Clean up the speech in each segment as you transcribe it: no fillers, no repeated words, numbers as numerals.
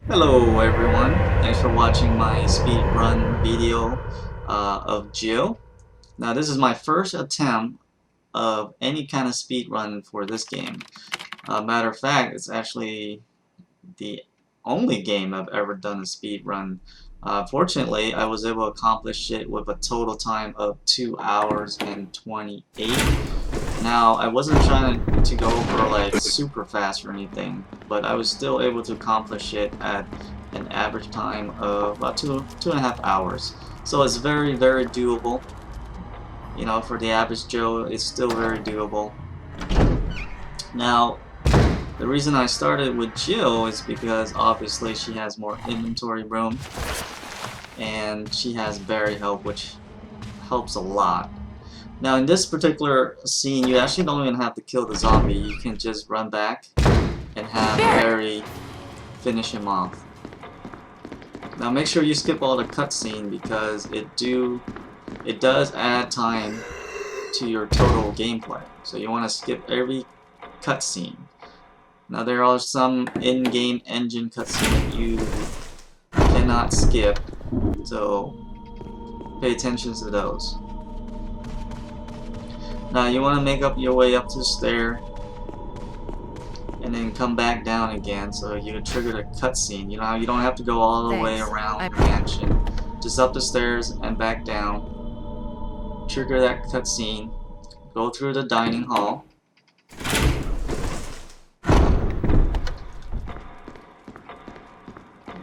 Hello everyone, thanks for watching my speedrun video of Jill. Now this is my first attempt of any kind of speedrun for this game. Matter of fact, it's actually the only game I've ever done a speedrun. Fortunately, I was able to accomplish it with a total time of 2 hours and 28. Now, I wasn't trying to go for like super fast or anything, but I was still able to accomplish it at an average time of about two and a half hours. So it's very, very doable. You know, for the average Joe, it's still very doable. Now, the reason I started with Jill is because obviously she has more inventory room, and she has berry help, which helps a lot. Now in this particular scene, you actually don't even have to kill the zombie. You can just run back and have Barry finish him off. Now make sure you skip all the cutscene because it does add time to your total gameplay. So you want to skip every cutscene. Now there are some in-game engine cutscenes that you cannot skip, so pay attention to those. Now you want to make up your way up to the stair and then come back down again so you can trigger the cutscene. You know, you don't have to go all the way around the mansion. Just up the stairs and back down. Trigger that cutscene. Go through the dining hall.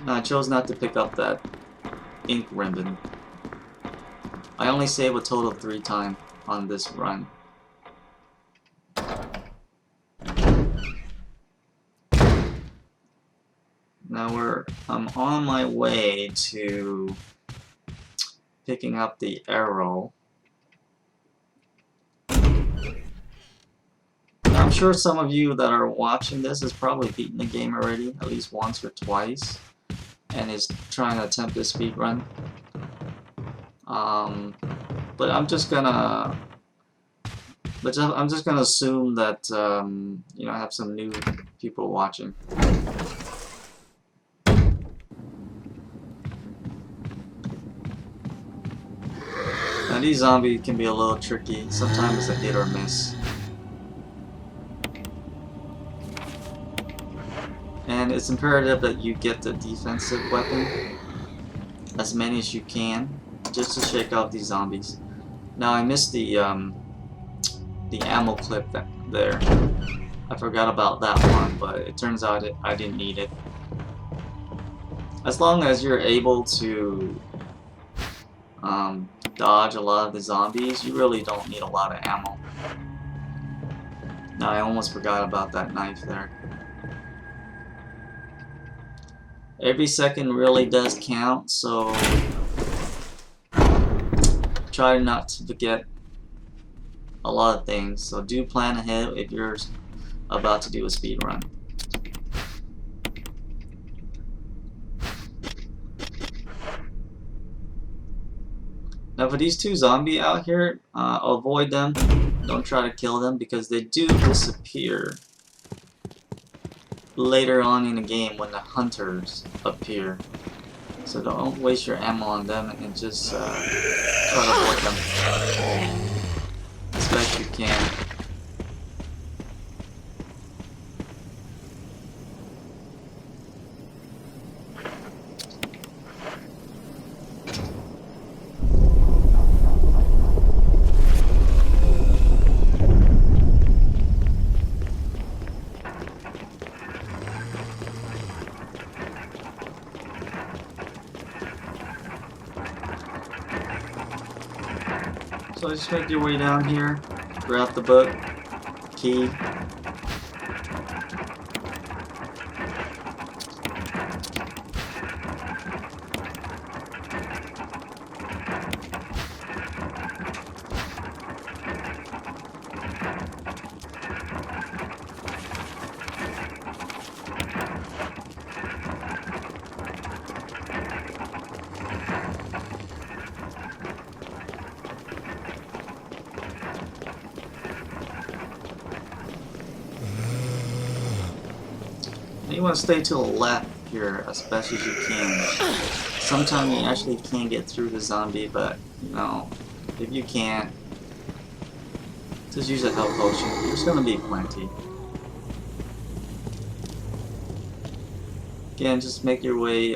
Now I chose not to pick up that ink ribbon. I only save a total of 3 times on this run. Now I'm on my way to picking up the arrow. Now, I'm sure some of you that are watching this has probably beaten the game already, at least once or twice, and is trying to attempt this speedrun. But I'm just gonna assume that you know, I have some new people watching. Now these zombies can be a little tricky. Sometimes it's a hit or miss. And it's imperative that you get the defensive weapon, as many as you can, just to shake out these zombies. Now I missed the ammo clip there. I forgot about that one, but it turns out I didn't need it. As long as you're able to dodge a lot of the zombies, you really don't need a lot of ammo. Now I almost forgot about that knife there. Every second really does count, so try not to forget a lot of things. So do plan ahead if you're about to do a speed run. Now for these 2 zombies out here, avoid them. Don't try to kill them because they do disappear later on in the game when the hunters appear. So don't waste your ammo on them and just try to avoid them as best you can. So just make your way down here, grab the book, key. You want to stay to the left secure as best as you can. Sometimes you actually can't get through the zombie, but you know, if you can't, just use a health potion. There's gonna be plenty. Again, just make your way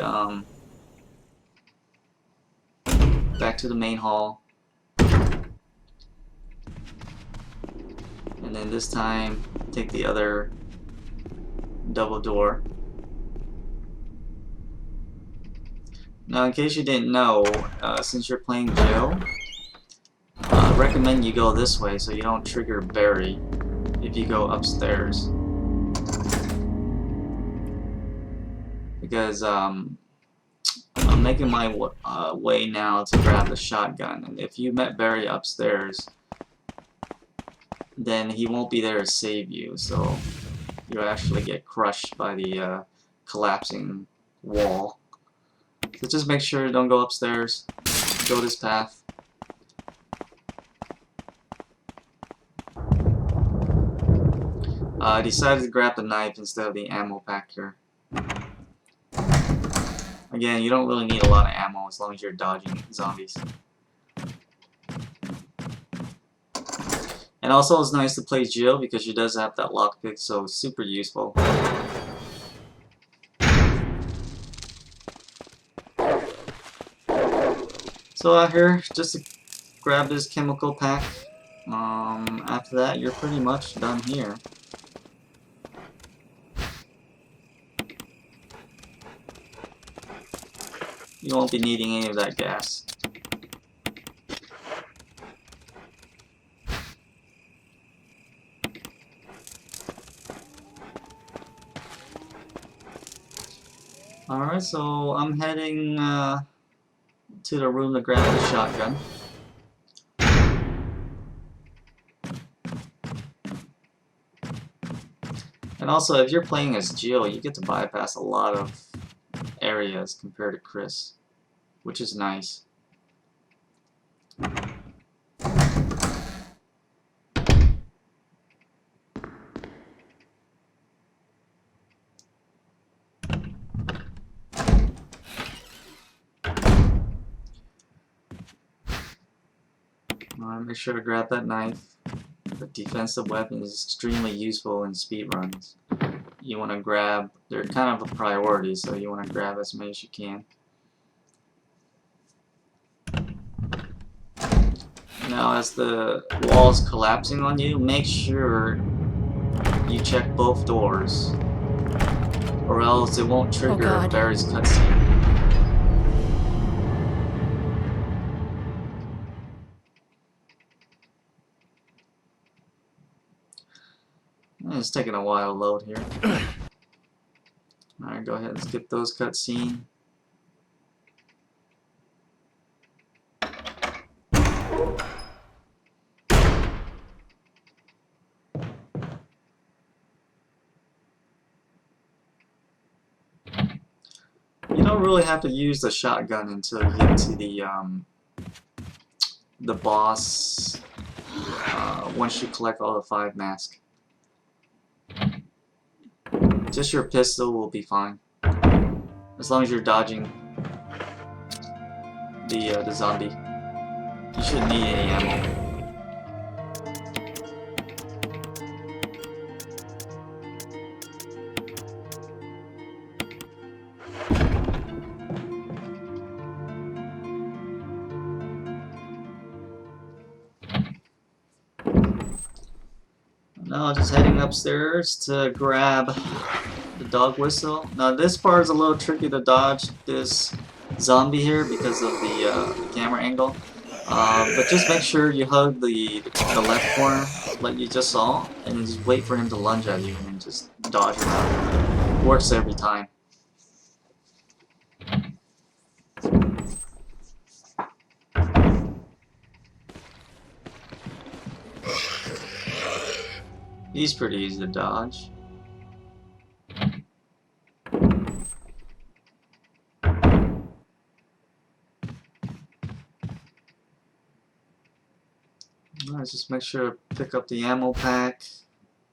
back to the main hall. And then this time, take the other double door. Now, in case you didn't know, since you're playing Jill, I recommend you go this way so you don't trigger Barry if you go upstairs. Because I'm making my way now to grab the shotgun, and if you met Barry upstairs, then he won't be there to save you, so you'll actually get crushed by the collapsing wall. So just make sure you don't go upstairs. Go this path. I decided to grab the knife instead of the ammo pack here. Again, you don't really need a lot of ammo as long as you're dodging zombies. And also it's nice to play Jill because she does have that lockpick, so it's super useful. So out here, just to grab this chemical pack. After that, you're pretty much done here. You won't be needing any of that gas. Alright, so I'm heading to the room to grab the shotgun. And also, if you're playing as Jill, you get to bypass a lot of areas compared to Chris, which is nice. Make sure to grab that knife. The defensive weapon is extremely useful in speedruns. You want to grab, they're kind of a priority, so you want to grab as many as you can. Now as the wall's collapsing on you, make sure you check both doors, or else it won't trigger Barry's cutscene. It's taking a while to load here. Alright, go ahead and skip those cutscenes. You don't really have to use the shotgun until you get to the boss once you collect all the 5 masks. Just your pistol will be fine, as long as you're dodging the zombie. You shouldn't need any ammo. Now just heading upstairs to grab the dog whistle. Now this part is a little tricky to dodge this zombie here because of the camera angle. But just make sure you hug the left corner like you just saw, and just wait for him to lunge at you and just dodge around. It works every time. He's pretty easy to dodge. Alright, just make sure to pick up the ammo pack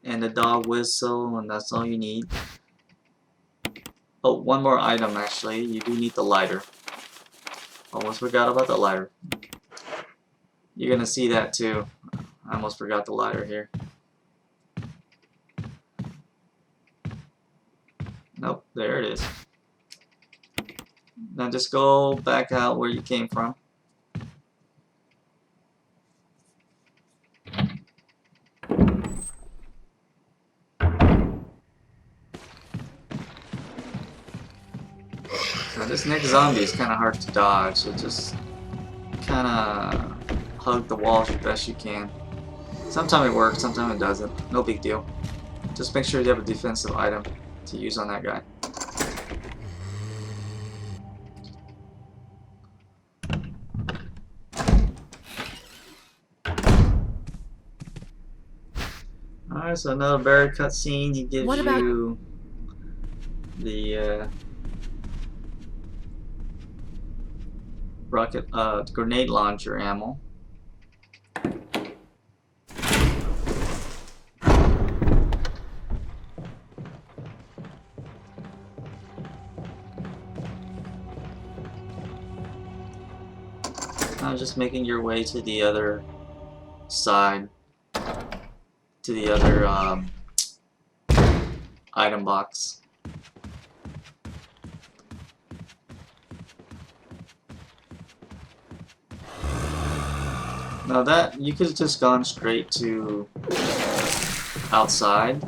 and the dog whistle, and that's all you need. Oh, one more item actually. You do need the lighter. Almost forgot about the lighter. You're gonna see that too. I almost forgot the lighter here. Nope, there it is. Now just go back out where you came from. Now this next zombie is kind of hard to dodge, so just kind of hug the walls as best you can. Sometimes it works, sometimes it doesn't. No big deal. Just make sure you have a defensive item to use on that guy. Alright, so another berry cutscene. He gives you the rocket grenade launcher ammo. Now just making your way to the other side, to the other item box. Now that, you could have just gone straight to outside,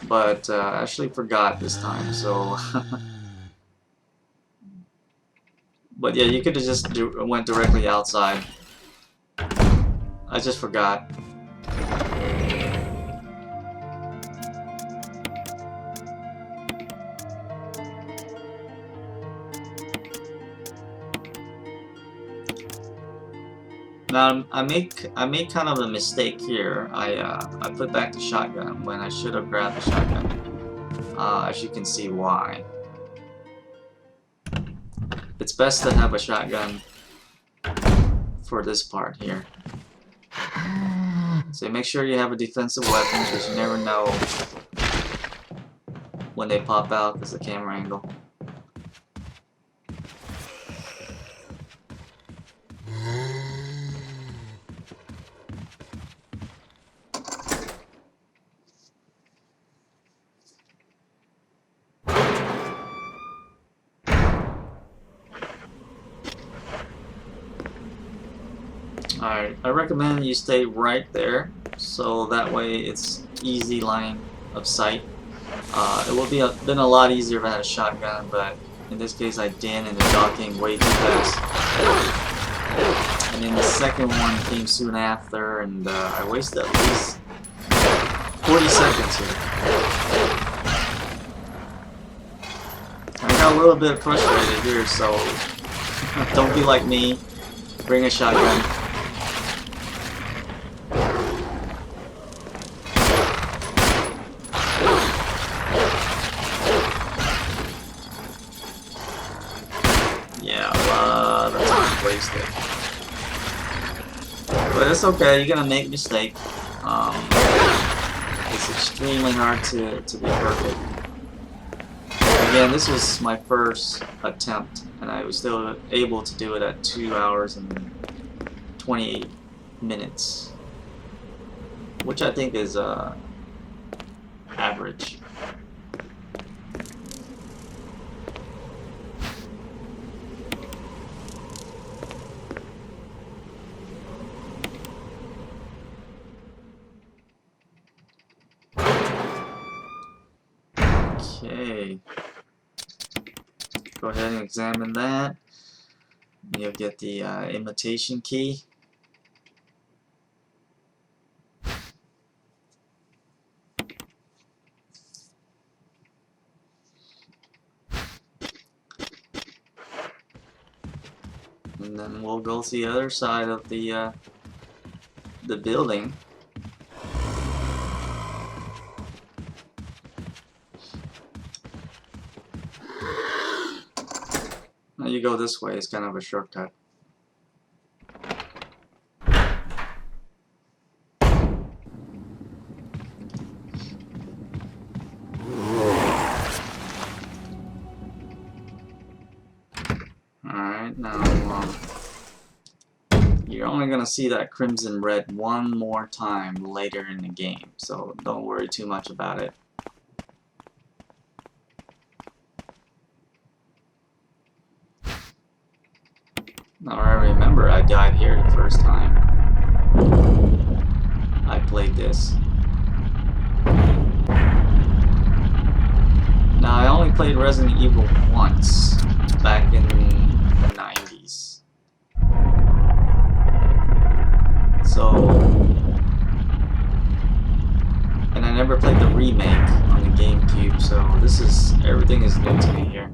but I actually forgot this time, so but yeah, you could have just went directly outside. I just forgot. Now I made kind of a mistake here. I put back the shotgun when I should have grabbed the shotgun. As you can see why. It's best to have a shotgun for this part here. So make sure you have a defensive weapon because you never know when they pop out because of the camera angle. Alright, I recommend you stay right there, so that way it's easy line of sight. It would be been a lot easier if I had a shotgun, but in this case I didn't, and the dog came way too fast. And then the second one came soon after, and I wasted at least 40 seconds here. I got a little bit frustrated here, so don't be like me. Bring a shotgun. Yeah, a lot of time wasted. But it's okay, you're gonna make a mistake. It's extremely hard to be perfect. Again, this was my first attempt, and I was still able to do it at 2 hours and 28 minutes. Which I think is average. Okay. Go ahead and examine that. You'll get the imitation key. And then we'll go to the other side of the building. Now you go this way, it's kind of a shortcut. only gonna see that crimson red one more time later in the game, so don't worry too much about it. Now I remember I died here the first time I played this. Now I only played Resident Evil once, back in the 90s. So, and I never played the remake on the GameCube, so everything is new to me here.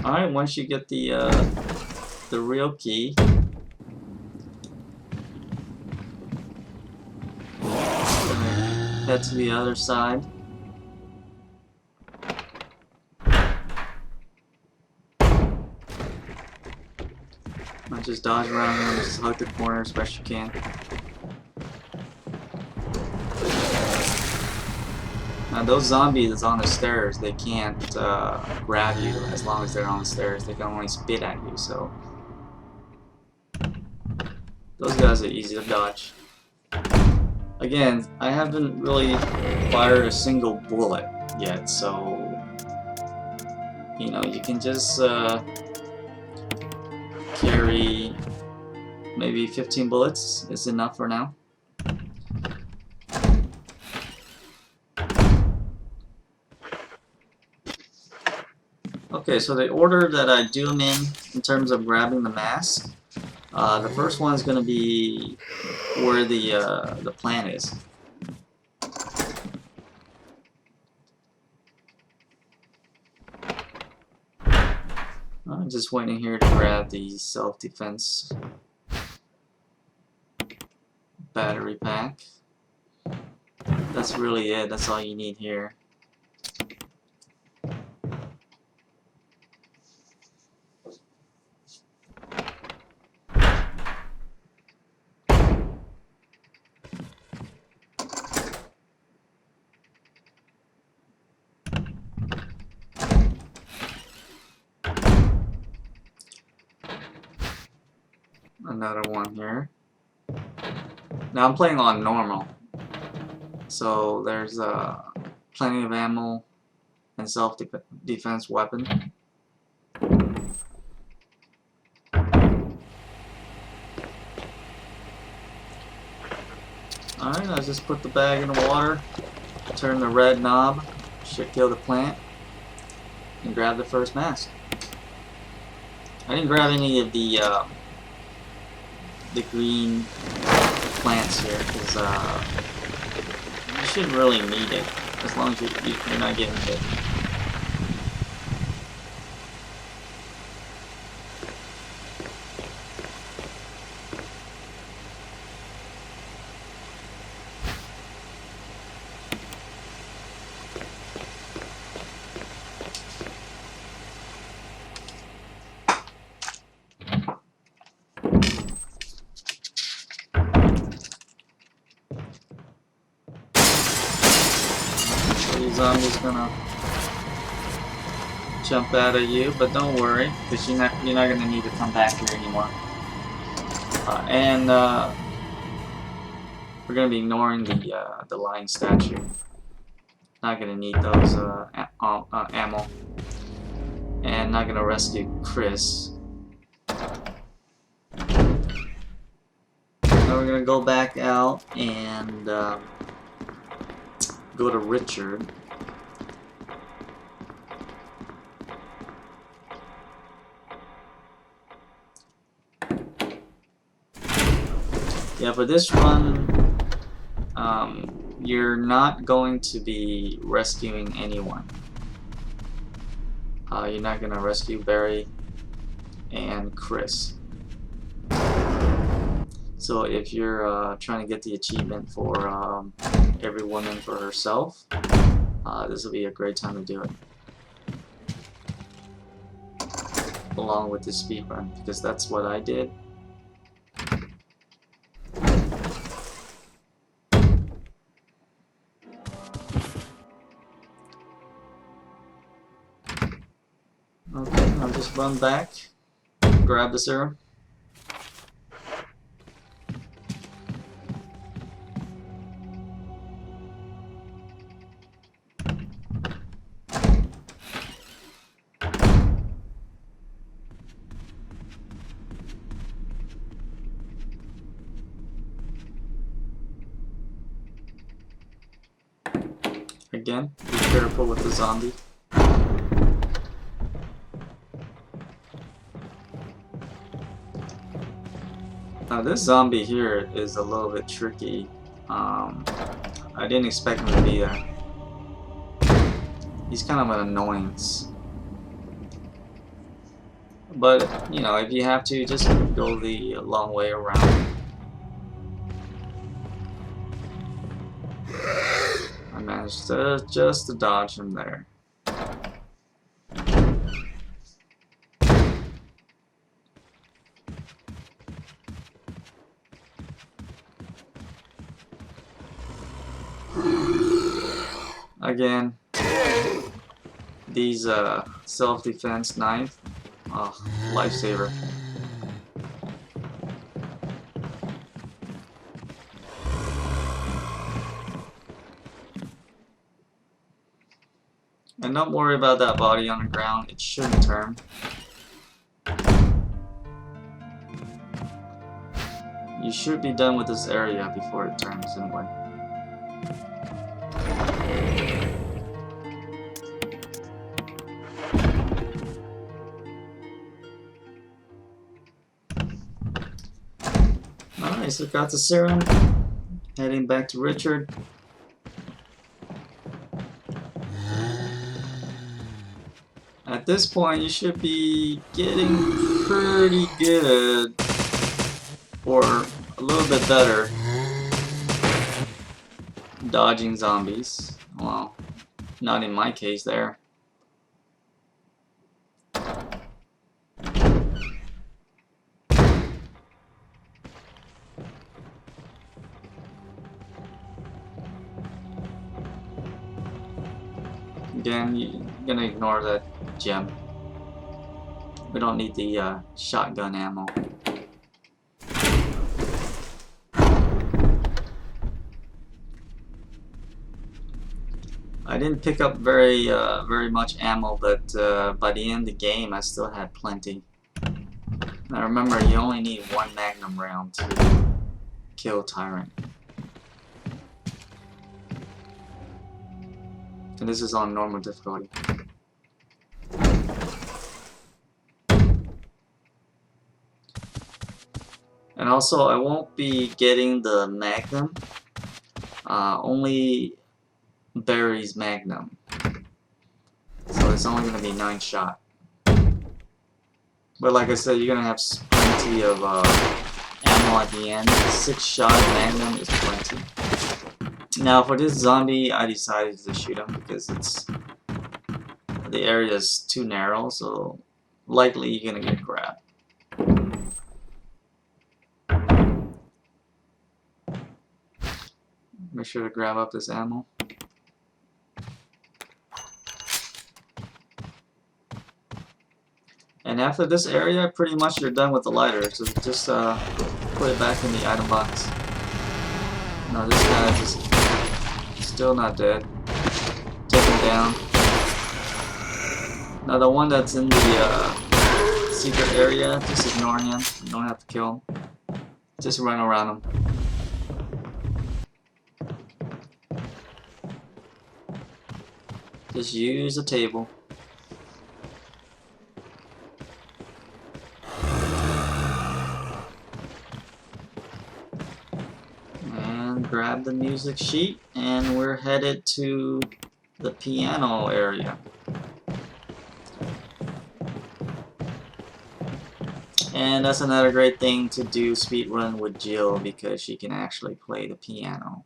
Alright, once you get the real key, head to the other side. Just dodge around here and just hug the corner as best you can. Now those zombies on the stairs, they can't grab you as long as they're on the stairs. They can only spit at you, so those guys are easy to dodge. Again, I haven't really fired a single bullet yet, so you know, you can just carry maybe 15 bullets is enough for now. Okay, so the order that I do them in terms of grabbing the mask, the first one is going to be where the plant is. I'm just waiting here to grab the self-defense battery pack. That's really it. That's all you need here. Another one here. Now I'm playing on normal, so there's plenty of ammo and self-defense weapon. Alright, I just put the bag in the water, turn the red knob, should kill the plant, and grab the first mask. I didn't grab any of the green plants here, because you shouldn't really need it, as long as you're not getting hit. Zombie's gonna jump out at you, but don't worry, because you're not gonna need to come back here anymore. We're gonna be ignoring the lying statue. Not gonna need those ammo, and not gonna rescue Chris. Now we're gonna go back out and go to Richard. Yeah, for this run, you're not going to be rescuing anyone. You're not going to rescue Barry and Chris. So if you're trying to get the achievement for every woman for herself, this will be a great time to do it. Along with the speedrun, because that's what I did. just run back, grab the serum. Again, be careful with the zombie. Now this zombie here is a little bit tricky. I didn't expect him to be there. He's kind of an annoyance. But, you know, if you have to, just go the long way around. I managed to just to dodge him there. Again, these self-defense knife, oh, lifesaver. And don't worry about that body on the ground, it shouldn't turn. You should be done with this area before it turns anyway. Alright, so got the serum. Heading back to Richard. At this point, you should be getting pretty good, or a little bit better, dodging zombies. Well, not in my case there. Again, you're gonna ignore that gem. We don't need the shotgun ammo. I didn't pick up very much ammo, but by the end of the game, I still had plenty. Now remember, you only need one magnum round to kill Tyrant. And this is on normal difficulty. And also, I won't be getting the Magnum. Only Barry's Magnum. So it's only going to be 9 shot. But like I said, you're going to have plenty of ammo at the end. 6 shot Magnum is plenty. Now for this zombie, I decided to shoot him because the area is too narrow, so likely you're going to get grabbed. Make sure to grab up this ammo. And after this area, pretty much you're done with the lighter, so just put it back in the item box. No, this guy is still not dead. Take him down. Now the one that's in the secret area, just ignore him. You don't have to kill him. Just run around him. Just use the table. And grab the music sheet, and we're headed to the piano area. And that's another great thing to do speedrun with Jill, because she can actually play the piano,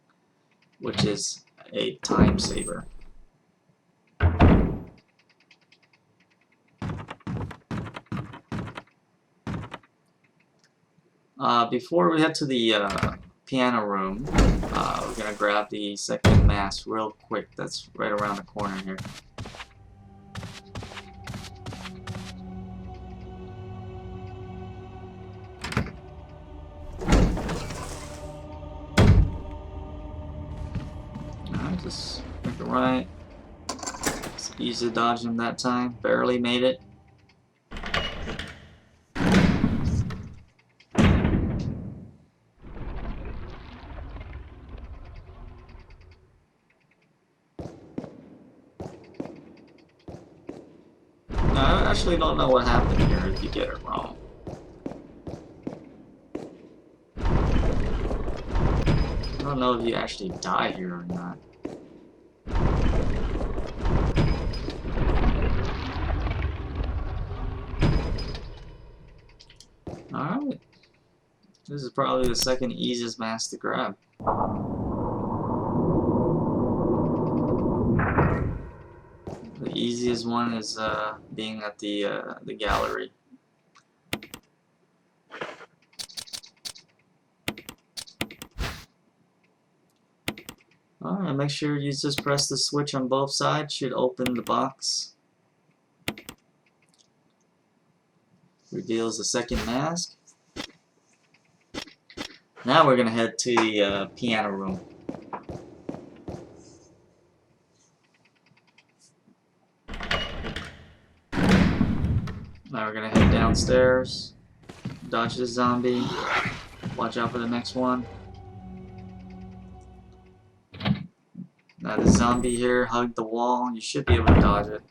which is a time saver. Before we head to the piano room, we're gonna grab the second mask real quick. That's right around the corner here. Just make it right. It's easy to dodge him that time. Barely made it. I actually don't know what happened here if you get it wrong. I don't know if you actually die here or not. Alright. This is probably the second easiest mask to grab. The easiest one is being at the gallery. Alright, make sure you just press the switch on both sides, should open the box. Reveals the second mask. Now we're gonna head to the piano room. Now we're gonna head downstairs, dodge the zombie, watch out for the next one. Now the zombie here hugged the wall, you should be able to dodge it.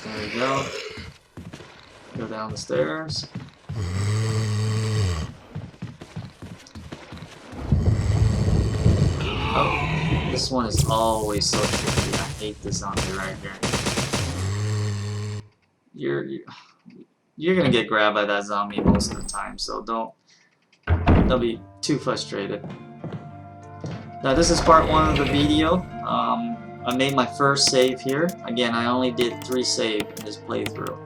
There we go. Go down the stairs. Oh, this one is always so tricky. I hate this zombie right here. You're gonna get grabbed by that zombie most of the time, so don't be too frustrated. Now this is part 1 of the video. I made my first save here. Again, I only did 3 saves in this playthrough.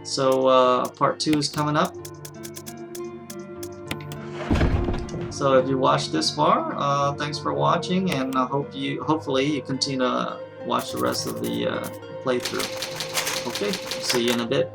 So part 2 is coming up. So if you watched this far, thanks for watching, and hopefully you continue to watch the rest of the playthrough. Okay, see you in a bit.